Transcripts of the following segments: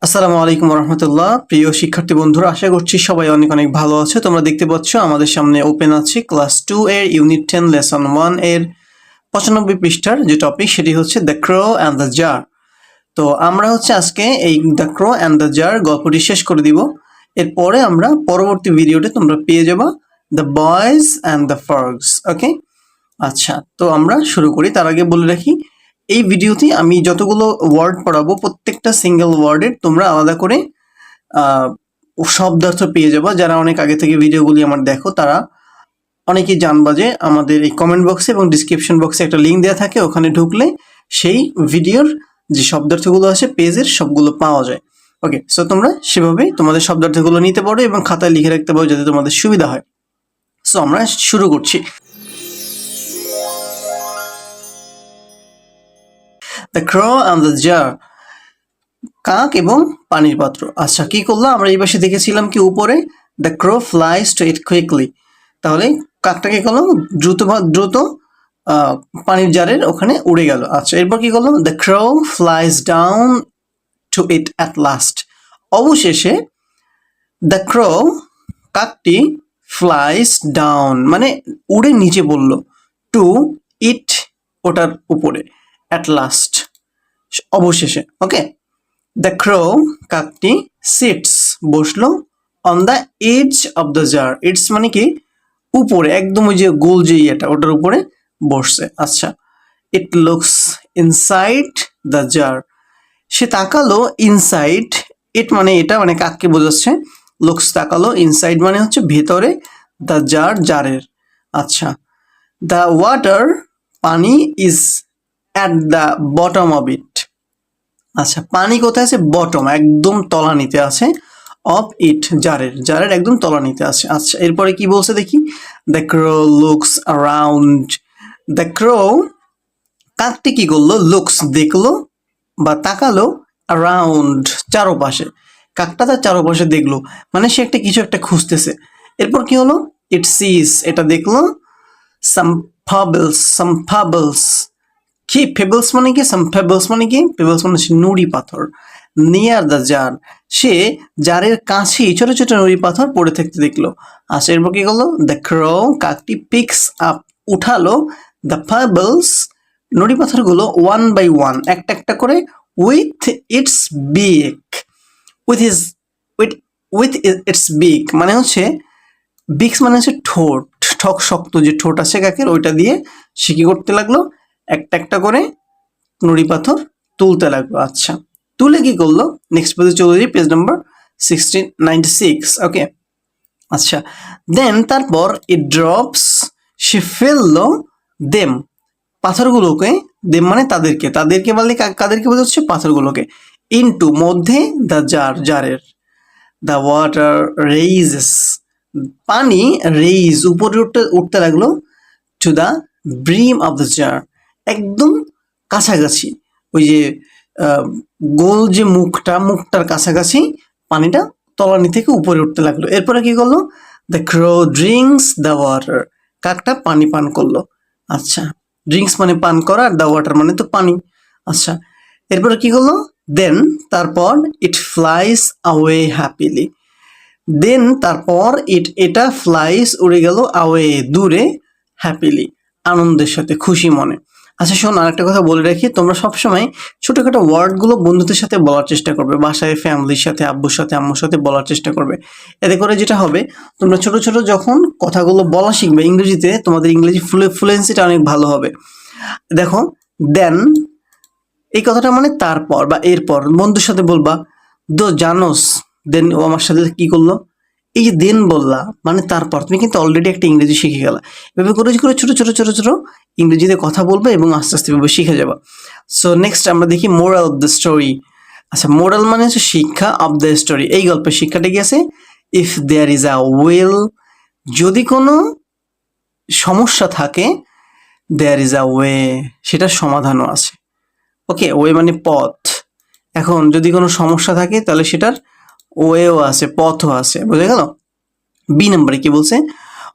আসসালামু আলাইকুম রহমতুল্লাহ। প্রিয় শিক্ষার্থী বন্ধুরা, আশা করছি সবাই অনেক অনেক ভালো আছে। তোমরা দেখতে পাচ্ছ আমাদের সামনে ওপেন আছে ক্লাস 2 এর ইউনিট 10 লেসন 1 এর 95 পৃষ্ঠার যে টপিক সেটি হচ্ছে the crow and the jar. তো আমরা আজকে এই the crow and the jar গল্পটি শেষ করে দিব। এরপরে আমরা পরবর্তী ভিডিওতে তোমরা পেয়ে যাবা the boys and the frogs. Okay, আচ্ছা, তো আমরা শুরু করি। তার আগে বলে রাখি, এই ভিডিওতে আমি যতগুলো ওয়ার্ড পড়াবো প্রত্যেকটা সিঙ্গেল ওয়ার্ডের তোমরা আলাদা করে শব্দার্থ পেয়ে যাবো। যারা অনেক আগে থেকে ভিডিওগুলি আমার দেখো তারা অনেকেই জানবা যে আমাদের এই কমেন্ট বক্সে এবং ডিসক্রিপশন বক্সে একটা লিঙ্ক দেওয়া থাকে, ওখানে ঢুকলে সেই ভিডিওর যে শব্দার্থগুলো আছে পেজের সবগুলো পাওয়া যায়। ওকে, সো তোমরা সেভাবে তোমাদের শব্দার্থগুলো নিতে পারো এবং খাতায় লিখে রাখতে পারো যাতে তোমাদের সুবিধা হয়। সো আমরা শুরু করছি। The crow and the jar, কাক এবং পানির পাত্র। আচ্ছা, কি করলো? আমরা এই পাশে দেখেছিলাম কি উপরে the crow flies to eat quickly, তাহলে কাকটা কি করলো? দ্রুত পানির জারের ওখানে উড়ে গেল। আচ্ছা, এরপর কি করলো? The crow flies down to eat at last, অবশেষে দ্য ক্রো কাকটি ফ্লাইজ ডাউন মানে উড়ে নিচে পড়ল, টু ইট ওটার উপরে, অ্যাট লাস্ট অবশেষে। ওকে, দ্য ক্রো কাকটি সিটস বসলো, on the edge of the jar, it's মানে কি উপরে, একদম ওই যে গোল যে ইয়েটা ওটার উপরে বসছে। আচ্ছা, it looks inside the jar, সে তাকালো ইনসাইড, ইট মানে এটা মানে কাককে বোঝাচ্ছে, লুকস তাকালো, ইনসাইড মানে হচ্ছে ভেতরে, দ্য জার জারের। আচ্ছা, দ্য ওয়াটার পানি is at the bottom of it, আচ্ছা পানি কোথায় আছে? বটম একদম তলানিতে আছে, অফ ইট জারের একদম তলানিতে আছে। আচ্ছা, এরপরে কি বলছে দেখি, the crow looks around, the crow কাকটি কি করলো? লুকস দেখলো বা তাকালো, অ্যারাউন্ড চারপাশে, কাকটা তার চারপাশে দেখলো মানে সে একটা কিছু একটা খুঁজতেছে। এরপর কি হলো? ইট সিজ এটা দেখলো, সাম ফাবলস, কি পেবলস মানে কি? সাম পেবলস মানে কি? পেবলস মানে হচ্ছে নুড়ি পাথর, নিয়ার দ্য জার, সে জারের কাছেই ছোট ছোট নুড়ি পাথর পড়ে থাকতে দেখলো। আচ্ছা, এরপর কি করলো? দ্য ক্রো কাকটি পিক্স আপ উঠালো, দ্য পেবলস নুড়ি পাথরগুলো, ওয়ান বাই ওয়ান একটা একটা করে, with its beak, with is with with its beak মানে হচ্ছে, বিক্স মানে হচ্ছে ঠোঁট, ঠক শক্ত যে ঠোঁট আছে কাকের, ওইটা দিয়ে সে কি করতে লাগলো? একটা একটা করে নুড়ি পাথর তুলতে লাগলো। আচ্ছা, তুলে কি করলো? নেক্সট পেজে চলে যাই, পেজ নাম্বার 1696। ওকে, আচ্ছা, দেন তারপর ইট ড্রপস, সে ফেললো, দেম পাথরগুলোকে, দেম মানে তাদেরকে, তাদেরকে বললে কাদেরকে বোঝাচ্ছে? পাথরগুলোকে, ইনটু মধ্যে, দ্য জারের, দ্য ওয়াটার রেইজেস পানি, রেইজ উপরে উঠতে লাগলো, to the brim of the jar একদম কাছাকাছি, ওই যে গোল যে মুখটার কাছাকাছি পানিটা তলানি থেকে উপরে উঠতে লাগলো। এরপরে কি করলো? The crow drinks the water, কাকটা পানি পান করলো। আচ্ছা, ড্রিঙ্কস মানে পান করা, আর দ্য ওয়াটার মানে তো পানি। আচ্ছা, এরপরে কি করলো? দেন তারপর ইট ফ্লাইস আওয়ে হ্যাপিলি, দেন তারপর এটা ফ্লাইস উড়ে গেল, আওয়ে দূরে, হ্যাপিলি আনন্দের সাথে, খুশি মনে। আচ্ছা শোন, আরেকটা কথা বলে রাখি, তোমরা সবসময় ছোটখাটো ওয়ার্ডগুলো বন্ধুদের সাথে বলার চেষ্টা করবে, বাসায় ফ্যামিলির সাথে, আব্বুর সাথে, আম্মুর সাথে বলার চেষ্টা করবে। এতে করে যেটা হবে, তোমরা ছোট ছোট যখন কথাগুলো বলা শিখবে ইংরেজিতে, তোমাদের ইংরেজি ফ্লুয়েন্সিটা অনেক ভালো হবে। দেখো, দেন এই কথাটা মানে তারপর বা এরপর, বন্ধুর সাথে বলবা, জানোস, দেন ও আমার সাথে কি করলো? এই যে দেন বললা মানে তারপর, তুমি কিন্তু অলরেডি একটা ইংরেজি শিখে গেলা। এভাবে করে ছোট ছোট ছোট ছোট ইংরেজিতে কথা বলবে এবং আস্তে আস্তে এভাবে শিখে যাবা। সো নেক্সট আমরা দেখি মোরাল অফ দ্য স্টোরি। আচ্ছা, মোরাল মানে হচ্ছে শিক্ষা, অফ দ্য স্টোরি এই গল্পের শিক্ষাটা কি আছে? If there is a will, যদি কোনো সমস্যা থাকে, দেয়ার ইজ আ ওয়ে, সেটার সমাধানও আছে। ওকে, ওয়ে মানে পথ। এখন যদি কোনো সমস্যা থাকে তাহলে সেটার ওয়েও আছে, পথও আছে, বুঝে গেল? বি নম্বরে কি বলছে?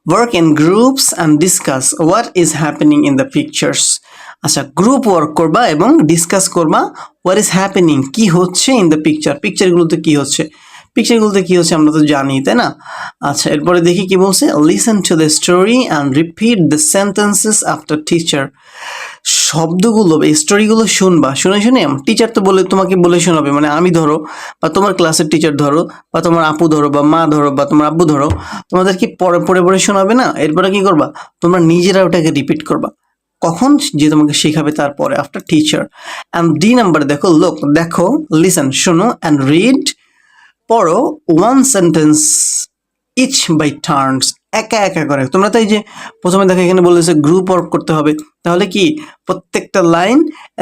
Work in groups and discuss what is happening in the pictures. আচ্ছা, গ্রুপ ওয়ার্ক করবা এবং ডিসকাস করবা হোয়াট ইজ হ্যাপেনিং, কি হচ্ছে ইন দ্য পিকচার, পিকচারগুলোতে কি হচ্ছে, পিকচারগুলোতে কি হচ্ছে আমরা তো জানি, তাই না? আচ্ছা, এরপরে দেখি কি বলছে, listen to the story and repeat the sentences after teacher. শব্দগুলো বা স্টোরিগুলো শুনবা, শুনে শুনে টিচার তো বলে তোমাকে বলে শোনাবে, মানে আমি ধরো বা তোমার ক্লাসের টিচার ধরো বা তোমার আপু ধরো বা মা ধরো বা তোমার আব্বু ধরো, তোমাদের কি পড়ে পড়ে পড়ে শোনাবে না? এরপরে কি করবা, তোমরা নিজেরা ওটাকে রিপিট করবা। কখন? যে তোমাকে শেখাবে তারপরে, after teacher. And the number দেখো, লোক দেখো, লিসেন শোনো, অ্যান্ড রিড পড়ো, one sentence each by turns, একা একা করে। তোমরা তো এই যে প্রথমে দেখো এখানে বলেছে গ্রুপ ওয়ার্ক করতে হবে, তাহলে কি প্রত্যেকটা লাইন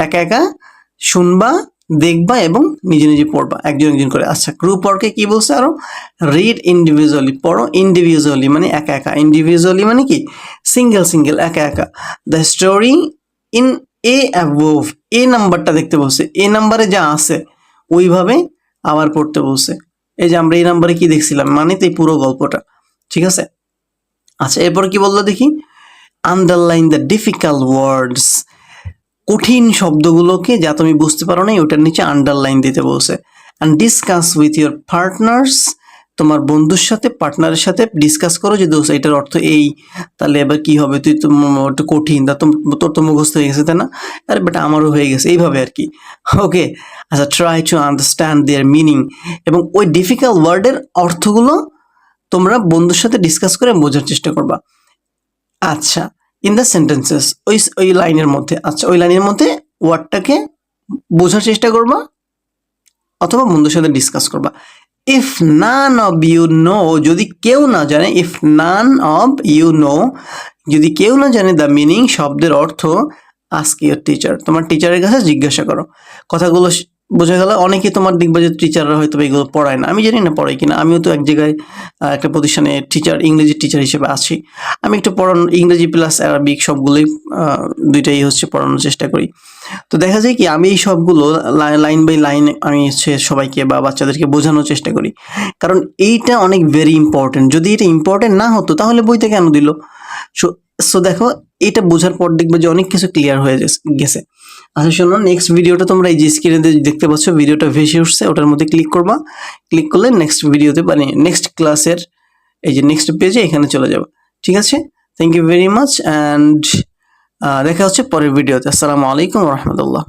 একা একা শুনবা, দেখবা এবং নিজে নিজে পড়বা একজন একজন করে। আচ্ছা, গ্রুপ ওয়ার্কে কি বলছে আরো, রিড ইন্ডিভিজুয়ালি, পড়ো ইন্ডিভিজুয়ালি মানে একা একা, ইন্ডিভিজুয়ালি মানে কি সিঙ্গেল সিঙ্গেল, একা একা। The story in a above, a নাম্বারটা দেখতে বলছে, এ নাম্বারে যা আছে ওইভাবে আবার পড়তে বলছে। এই যে আমরা এই নাম্বারে কি দেখছিলাম, মানে তো এই পুরো গল্পটা, ঠিক আছে? আচ্ছা, এরপর কি বললো দেখি, আন্ডারলাইন দ্য ডিফিকাল্ট ওয়ার্ডস, কঠিন শব্দগুলোকে যা তুমি বুঝতে পারো না ওটার নিচে আন্ডারলাইন দিতে বলছে। And discuss with your partners, তোমার বন্ধুর সাথে পার্টনারের সাথে ডিসকাস করো যে দোস্ত এটার অর্থ এই, তাহলে এবার কি হবে, তুই তো একটু কঠিন, তা তোর তো মুখস্থ হয়ে গেছে তাই না, আরে বেটা আমারও হয়ে গেছে, এইভাবে আর কি। ওকে, আচ্ছা, try to understand their meaning, এবং ওই ডিফিকাল্ট ওয়ার্ডের অর্থগুলো তোমরা বন্ধুর সাথে ডিসকাস করে বোঝার চেষ্টা করবা। আচ্ছা, ইন দ্য সেন্টেন্সেস, ওই লাইনের মধ্যে, আচ্ছা ওই লাইনের মধ্যে ওয়ার্ডটাকে বোঝার চেষ্টা করবা অথবা বন্ধুর সাথে ডিসকাস করবা। If none of you know, যদি কেউ না জানে, if none of you know, যদি কেউ না জানে দ্য মিনিং, শব্দের অর্থ, আস্ক ইউর টিচার, তোমার টিচারের কাছে জিজ্ঞাসা করো। কথাগুলো বোঝা গেল। অনেকে তোমার দেখবা যে টিচাররা হয়তো এগুলো পড়ায় না, আমি জানি না পড়াই কিনা, আমিও তো এক জায়গায় একটা প্রতিষ্ঠানে টিচার, ইংরেজি টিচার হিসেবে আছি। আমি একটু পড়ানো, ইংরেজি প্লাস অ্যারাবিক সবগুলোই দুইটাই হচ্ছে পড়ানোর চেষ্টা করি। তো দেখা যায় কি আমি এই সবগুলো লাইন বাই লাইন আমি হচ্ছে সবাইকে বা বাচ্চাদেরকে বোঝানোর চেষ্টা করি, কারণ এইটা অনেক ভেরি ইম্পর্টেন্ট। যদি এটা ইম্পর্টেন্ট না হতো তাহলে বইতে কেন দিল? সো দেখো, এটা বোঝার পর দেখবে যে অনেক কিছু ক্লিয়ার হয়ে গেছে। আচ্ছা শোনো, নেক্সট ভিডিওটা তোমরা এই যে স্ক্রিনে দেখতে পাচ্ছ, ভিডিওটা ভেসে উঠছে, ওটার মধ্যে ক্লিক করবা। ক্লিক করলে নেক্সট ভিডিওতে, মানে নেক্সট ক্লাসের এই যে নেক্সট পেজে এখানে চলে যাবে। ঠিক আছে, thank you very much, and দেখা হচ্ছে পরের ভিডিওতে। আসসালামু আলাইকুম রহমতুল্লাহ।